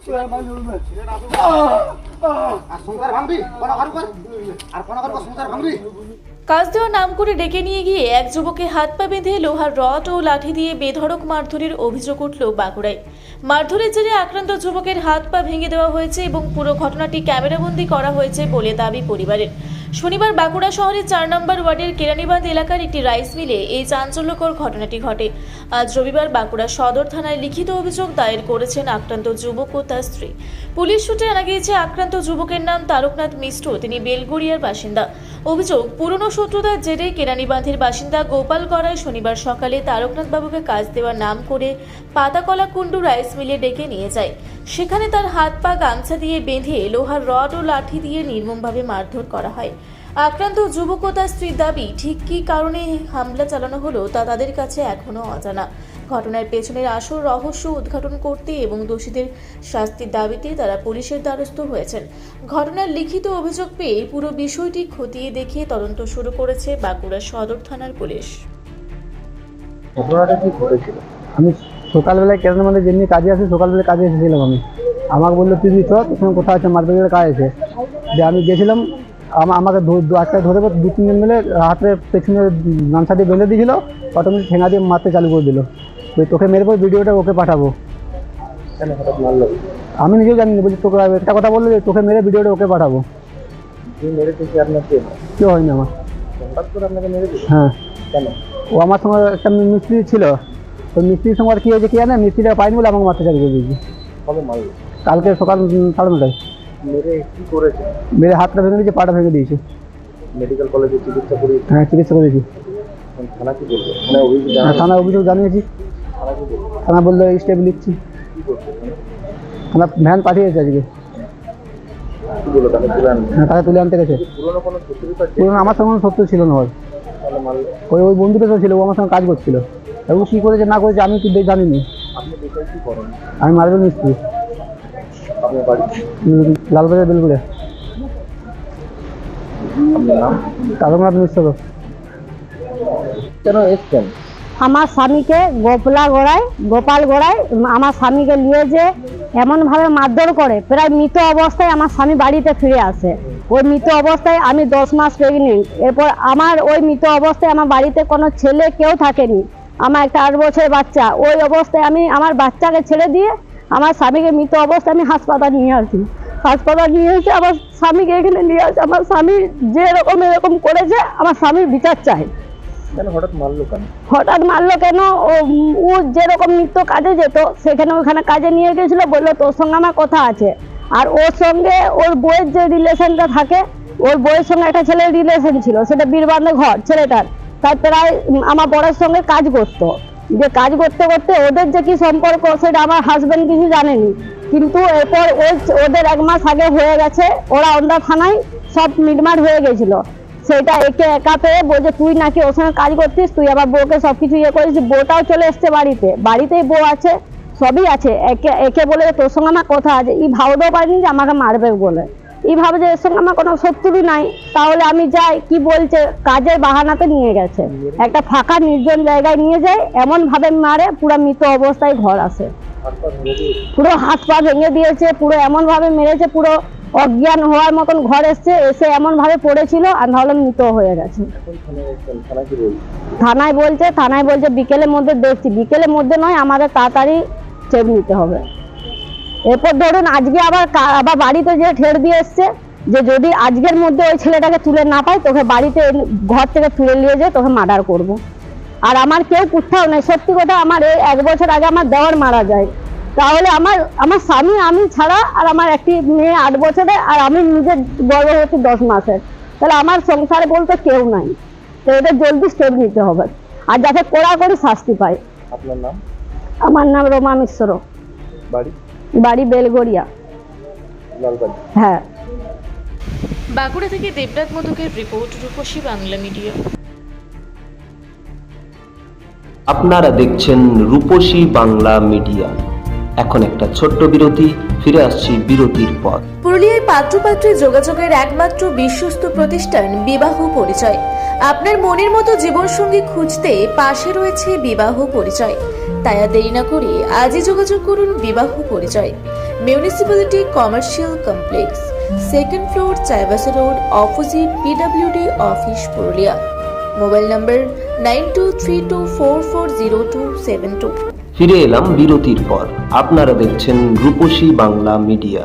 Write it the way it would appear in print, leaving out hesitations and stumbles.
কাজ দেওয়ার নাম করে ডেকে নিয়ে গিয়ে এক যুবকে হাত পা বেঁধে লোহার রড ও লাঠি দিয়ে বেধড়ক মারধরের অভিযোগ উঠল বাঁকুড়ায়। মারধরের জেরে আক্রান্ত যুবকের হাত পা ভেঙে দেওয়া হয়েছে এবং পুরো ঘটনাটি ক্যামেরাবন্দি করা হয়েছে বলে দাবি পরিবারের। শনিবার বাঁকুড়া শহরের ৪ নম্বর ওয়ার্ডের কেরানীবাঁধ এলাকার একটি রাইস মিলে এই চাঞ্চল্যকর ঘটনাটি ঘটে। আজ রবিবার বাঁকুড়া সদর থানায় লিখিত অভিযোগ দায়ের করেছেন আক্রান্ত যুবক ও তার স্ত্রী। পুলিশ সূত্রে জানা গিয়েছে আক্রান্ত যুবকের নাম তারকনাথ মিশ্র, তিনি বেলগড়িয়ার বাসিন্দা। অভিযোগ, পুরনো শত্রুতার জেরে কেরানীবাঁধের বাসিন্দা গোপালগড়ায় শনিবার সকালে তারকনাথ বাবুকে কাজ দেওয়ার নাম করে পাতাকলা কুণ্ডু রাইস মিলে ডেকে নিয়ে যায়। সেখানে তার হাত পা গামছা দিয়ে বেঁধে লোহার রড ও লাঠি দিয়ে নির্মমভাবে মারধর করা হয়। আক্রান্ত যুবক ও তার স্ত্রীর দাবি, ঠিক কী কারণে হামলা চালানো হলো তা তাদের কাছে এখনও অজানা। ঘটনার পেছনের আসল রহস্য উদ্ঘাটন করতে এবং দোষীদের শাস্তির দাবিতে তারা পুলিশের দ্বারস্থ হয়েছেন। ঘটনার লিখিত অভিযোগ পেয়ে পুরো বিষয়টি খতিয়ে দেখে তদন্ত শুরু করেছে বাঁকুড়া সদর থানার পুলিশ। ঘটনাটা কি ঘটেছিল? আমি সকালবেলায় কেরানের মধ্যে যেমনি কাজে আসি, সকালবেলায় কাজে এসেছিলাম। আমাকে বললো তুই চ, তোর সঙ্গে কোথাও আছে মার্কেটের কাজ আছে। যে আমি গেছিলাম, আমাকে আজকে ধরে 2-3 জন মিলে হাতে পেছনে গামছা দিয়ে বেঁধে দিয়েছিল, অটোমেটিক ঠেঙা দিয়ে মারতে চালু করে দিল। তোকে মেরে পর ভিডিওটা ওকে পাঠাবো। কেন হঠাৎ মারলো? আমি নিজেও জানি না, বলছি তোকে একটা কথা বললো যে তোকে মেরে ভিডিওটা ওকে পাঠাবো। মেরেছে কি আপনার? কেউ হয়নি আমার। হঠাৎ করে আপনাকে মেরে দিল? হ্যাঁ। কেন? ও আমার সঙ্গে একটা মিস্ত্রি ছিল, তো মিস্ত্রির সঙ্গে আর কী হয়েছে কি জানে, মিস্ত্রিটা পাইনি বলে আমাকে মারতে চালু করে দিয়েছি। কবে মারলো? কালকে সকাল 9:30টায়। মেরে কি করেছে? মেরে হাতটা ভেঙে দিয়েছে, পাটা ভেঙে দিয়েছে। মেডিকেল কলেজে চিকিৎসা করিয়েছে? হ্যাঁ, চিকিৎসা করেছি। থানা কি বলবে? মানে অভিযোগ? থানায় অভিযোগ জানিয়েছি। থানা কি বলবে? থানা বললো স্টেপ লিখছি। কি করছে থানা ভ্যান পাঠিয়েছে আজকে। কি বললো তাকে তুলে আনবে? হ্যাঁ, তাকে তুলে আনতে গেছে। পুরোনো কোনো শত্রুতা? পুরোনো আমার সঙ্গে কোনো শত্রু ছিল না। তাহলে মারলো? ওই বন্ধুটা তো ছিল, ও আমার সঙ্গে কাজ করছিল। এবং কী করেছে না করেছে আমি কি জানিনি। আপনি কোথায় কি করেন? আমি মার্বেল মিস্ত্রি। আপনার বাড়ি? লালবাজার বেলগুড়ে। আপনার নাম? তারকনাথ মিশ্র। কেন এসছেন? আমার স্বামীকে গোপালগড়ায় আমার স্বামীকে নিয়ে যে এমনভাবে মারধর করে, প্রায় মৃত অবস্থায় আমার স্বামী বাড়িতে ফিরে আসে। ওই মৃত অবস্থায় আমি 10 মাস প্রেগনেন্ট। এরপর আমার ওই মৃত অবস্থায় আমার বাড়িতে কোনো ছেলে কেউ থাকেনি, আমার একটা 8 বছরের বাচ্চা। ওই অবস্থায় আমি আমার বাচ্চাকে ছেড়ে দিয়ে আমার স্বামীকে মৃত অবস্থায় আমি হাসপাতাল নিয়ে আসি। হাসপাতাল নিয়ে এসে আমার স্বামীকে এখানে নিয়ে আসে। আমার স্বামী যে এরকম করেছে, আমার স্বামীর বিচার চাই। কেন হঠাৎ মারলো কেন? হঠাৎ মারলো কেন? ও যেরকম নিত্য কাজে যেত, ওখানে কাজে নিয়ে গেছিল, বললো তোর সঙ্গে আমার কথা আছে। আর ওর সঙ্গে ওর বউয়ের যে রিলেশনটা থাকে, ওর বউয়ের সঙ্গে একটা ছেলের রিলেশন ছিল, সেটা বীরবান্ধে ঘর ছেলেটার। তাই প্রায় আমার বড়ের সঙ্গে কাজ করতো। যে কাজ করতে করতে ওদের যে কি সম্পর্ক সেটা আমার হাজবেন্ড কিছু জানেনি। কিন্তু এরপর ওদের 1 মাস আগে হয়ে গেছে, ওরা অন্ডা থানায় সব মিটমাট হয়ে গেছিল। সেটা একে একা পেয়ে বলছে তুই নাকি ওর সঙ্গে কাজ করতিস, তুই আবার বউকে সবকিছু করেছিস। বউটাও চলে এসছে বাড়িতেই বউ আছে, সবই আছে। একে বলে তোর সঙ্গে আমার কথা আছে। ভাবতেও পারিনি যে আমাকে মারবে বলে। ভাবে যে এর সঙ্গে আমার কোনো শত্রু নাই। তাহলে আমি যাই, কি বলছে, কাজের বাহানাতে নিয়ে গেছে একটা ফাঁকা নির্জন জায়গায় নিয়ে যায়, এমন ভাবে মারে পুরো মৃত অবস্থায় ঘর আসে। পুরো হাত পা ভেঙে দিয়েছে, পুরো এমন ভাবে মেরেছে, পুরো অজ্ঞান হওয়ার মতন ঘর এসে এমন ভাবে পড়েছিল, আর নাহলে মৃত হয়ে গেছে। থানায় বলছে বিকেলের মধ্যে দেখছি। বিকেলের মধ্যে নয়, আমাদের তাড়াতাড়ি স্টেপ নিতে হবে। এরপর ধরুন আজকে আবার বাড়িতে যে ঠের দিয়ে এসছে যে যদি আজকের মধ্যে ওই ছেলেটাকে তুলে না পাই, তোকে বাড়িতে ঘর থেকে তুলে নিয়ে যেয়ে তোকে মার্ডার করব। আর আমার কেউ কোথাও নেই। সত্যি কথা, আমার এই 1 বছর আগে আমার দেওয়ার মারা যায়। তাহলে আমার স্বামী, আমি ছাড়া, আর আমার একটি মেয়ে 8 বছরের, আর আমি নিজে গর্ভবতী 10 মাসের। তাহলে আমার সংসারে বলতে কেউ নাই। তো এটা জলদি স্টেপ নিতে হবে, আর যাতে কড়াকড়ি শাস্তি পায়। আপনার নাম? আমার নাম রমা মিশ্র। বাড়ি বেলগড়িয়া। হ্যাঁ। বাঁকুড়া থেকে দেবনাথ মধুকের রিপোর্ট, রূপসী বাংলা মিডিয়া। আপনারা দেখছেন রূপসী বাংলা মিডিয়া। এখন একটা ছোট্ট বিরতি, ফিরে আসছি বিরতির পর। পুরুলিয়ায় পাত্রপাত্রী যোগাযোগের একমাত্র বিশ্বস্ত প্রতিষ্ঠান বিবাহ পরিচয়। আপনার মনের মতো জীবনসঙ্গী খুঁজতে পাশে রয়েছে বিবাহ পরিচয়। তাই আর দেরি না করে আজই যোগাযোগ করুন বিবাহ পরিচয়। Municipality commercial complex, second floor, Chaibasa road, opposite PWD office, Purulia. Mobile নম্বর 9232440272। ফিরে এলাম বিরতির পর। আপনারা দেখছেন রূপসী বাংলা মিডিয়া।